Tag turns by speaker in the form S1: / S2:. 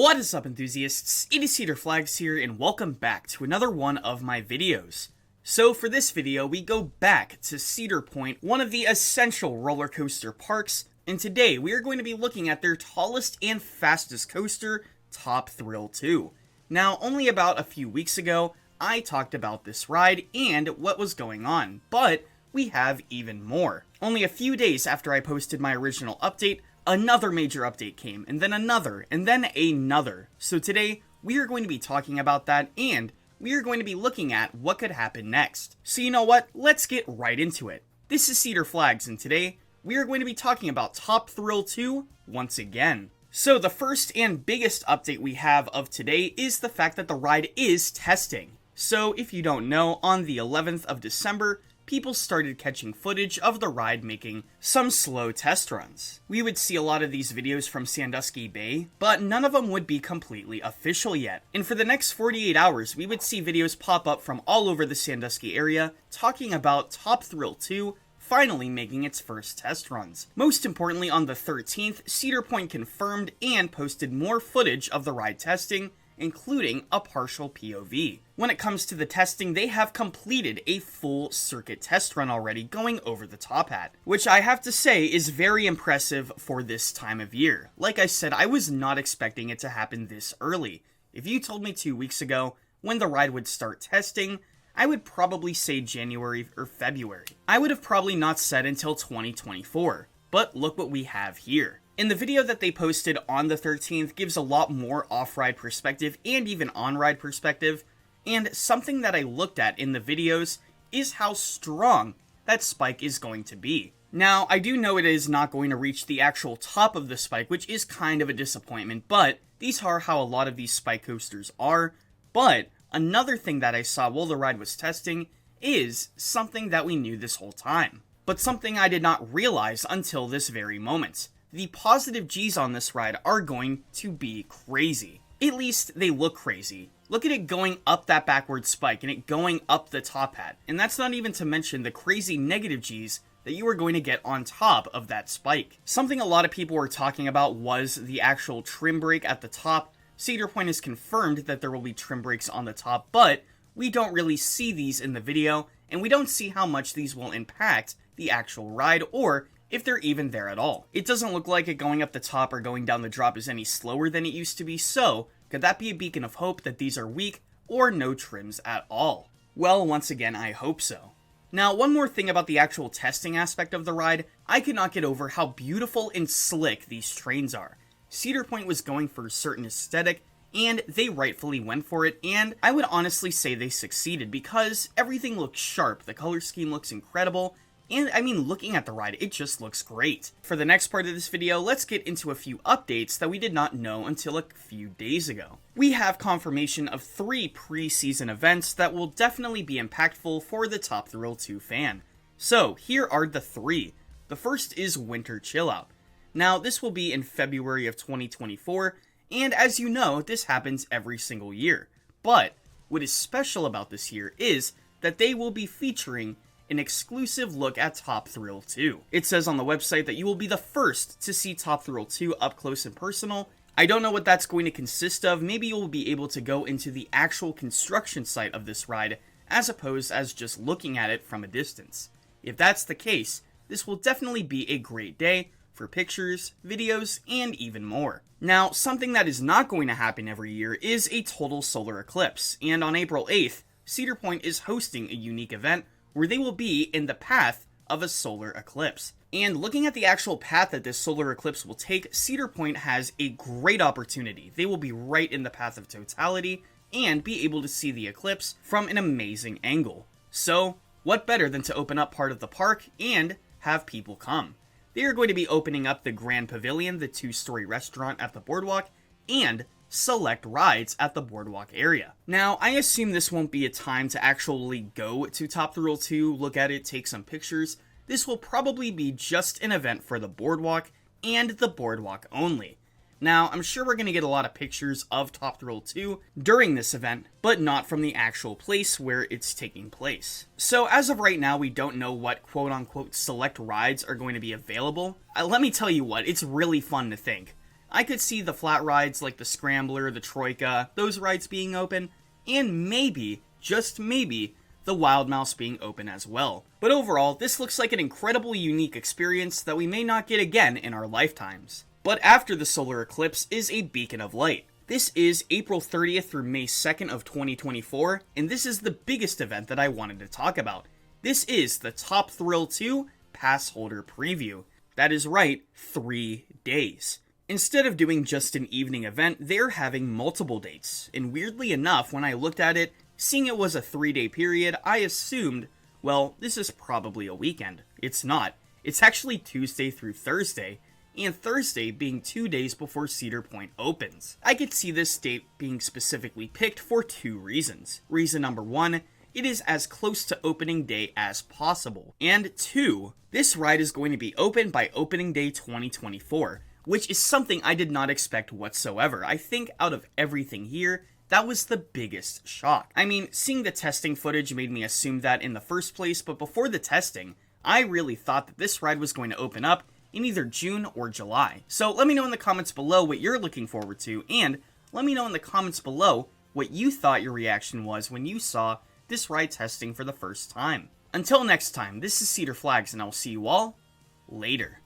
S1: What is up, enthusiasts? It is Cedar Flags here, and welcome back to another one of my videos. So for this video, we go back to Cedar Point, one of the essential roller coaster parks, and today we are going to be looking at their tallest and fastest coaster, Top Thrill 2. Now, only about a few weeks ago, I talked about this ride and what was going on, but we have even more. Only a few days after I posted my original update, another major update came, and then another, and then another. So today, we are going to be talking about that, and we are going to be looking at what could happen next. So you know what? Let's get right into it. This is Cedar Flags, and today, we are going to be talking about Top Thrill 2 once again. So the first and biggest update we have of today is the fact that the ride is testing. So if you don't know, on the 11th of December, people started catching footage of the ride making some slow test runs. We would see a lot of these videos from Sandusky Bay, but none of them would be completely official yet. And for the next 48 hours, we would see videos pop up from all over the Sandusky area talking about Top Thrill 2 finally making its first test runs. Most importantly, on the 13th, Cedar Point confirmed and posted more footage of the ride testing, including a partial POV. When it comes to the testing, they have completed a full circuit test run already going over the top hat, which I have to say is very impressive for this time of year. Like I said, I was not expecting it to happen this early. If you told me 2 weeks ago when the ride would start testing, I would probably say January or February. I would have probably not said until 2024, but look what we have here. In the video that they posted on the 13th gives a lot more off-ride perspective and even on-ride perspective, and something that I looked at in the videos is how strong that spike is going to be. Now, I do know it is not going to reach the actual top of the spike, which is kind of a disappointment, but these are how a lot of these spike coasters are. But another thing that I saw while the ride was testing is something that we knew this whole time, but something I did not realize until this very moment. The positive G's on this ride are going to be crazy. At least they look crazy. Look at it going up that backward spike and it going up the top hat. And that's not even to mention the crazy negative G's that you are going to get on top of that spike. Something a lot of people were talking about was the actual trim brake at the top. Cedar Point has confirmed that there will be trim brakes on the top, but we don't really see these in the video, and we don't see how much these will impact the actual ride or if they're even there at all. It doesn't look like it going up the top or going down the drop is any slower than it used to be, so could that be a beacon of hope that these are weak or no trims at all? Well, once again, I hope so. Now, one more thing about the actual testing aspect of the ride, I could not get over how beautiful and slick these trains are. Cedar Point was going for a certain aesthetic, and they rightfully went for it, and I would honestly say they succeeded because everything looks sharp, the color scheme looks incredible, and I mean, looking at the ride, it just looks great. For the next part of this video, let's get into a few updates that we did not know until a few days ago. We have confirmation of 3 pre-season events that will definitely be impactful for the Top Thrill 2 fan. So, here are the 3. The first is Winter Chill Out. Now, this will be in February of 2024, and as you know, this happens every single year. But, what is special about this year is that they will be featuring an exclusive look at Top Thrill 2. It says on the website that you will be the first to see Top Thrill 2 up close and personal. I don't know what that's going to consist of. Maybe you'll be able to go into the actual construction site of this ride as opposed as just looking at it from a distance. If that's the case, this will definitely be a great day for pictures, videos, and even more. Now, something that is not going to happen every year is a total solar eclipse, and on April 8th, Cedar Point is hosting a unique event where they will be in the path of a solar eclipse. And looking at the actual path that this solar eclipse will take, Cedar Point has a great opportunity. They will be right in the path of totality and be able to see the eclipse from an amazing angle. So, what better than to open up part of the park and have people come? They are going to be opening up the Grand Pavilion, the 2-story restaurant at the boardwalk, and select rides at the boardwalk area. Now, I assume this won't be a time to actually go to Top Thrill 2, look at it, take some pictures. This will probably be just an event for the boardwalk and the boardwalk only. Now, I'm sure we're going to get a lot of pictures of Top Thrill 2 during this event, but not from the actual place where it's taking place. So as of right now, we don't know what quote-unquote select rides are going to be available. Let me tell you what, it's really fun to think. I could see the flat rides like the Scrambler, the Troika, those rides being open, and maybe, just maybe, the Wild Mouse being open as well. But overall, this looks like an incredibly unique experience that we may not get again in our lifetimes. But after the solar eclipse is a beacon of light. This is April 30th through May 2nd of 2024, and this is the biggest event that I wanted to talk about. This is the Top Thrill 2 Pass Holder Preview. That is right, 3 days. Instead of doing just an evening event, they're having multiple dates, and weirdly enough, when I looked at it, seeing it was a 3-day period, I assumed, well, this is probably a weekend. It's not. It's actually Tuesday through Thursday, and Thursday being 2 days before Cedar Point opens. I could see this date being specifically picked for 2 reasons. Reason number 1, it is as close to opening day as possible. And 2, this ride is going to be open by opening day 2024, which is something I did not expect whatsoever. I think out of everything here, that was the biggest shock. I mean, seeing the testing footage made me assume that in the first place, but before the testing, I really thought that this ride was going to open up in either June or July. So let me know in the comments below what you're looking forward to, and let me know in the comments below what you thought your reaction was when you saw this ride testing for the first time. Until next time, this is Cedar Flags, and I'll see you all later.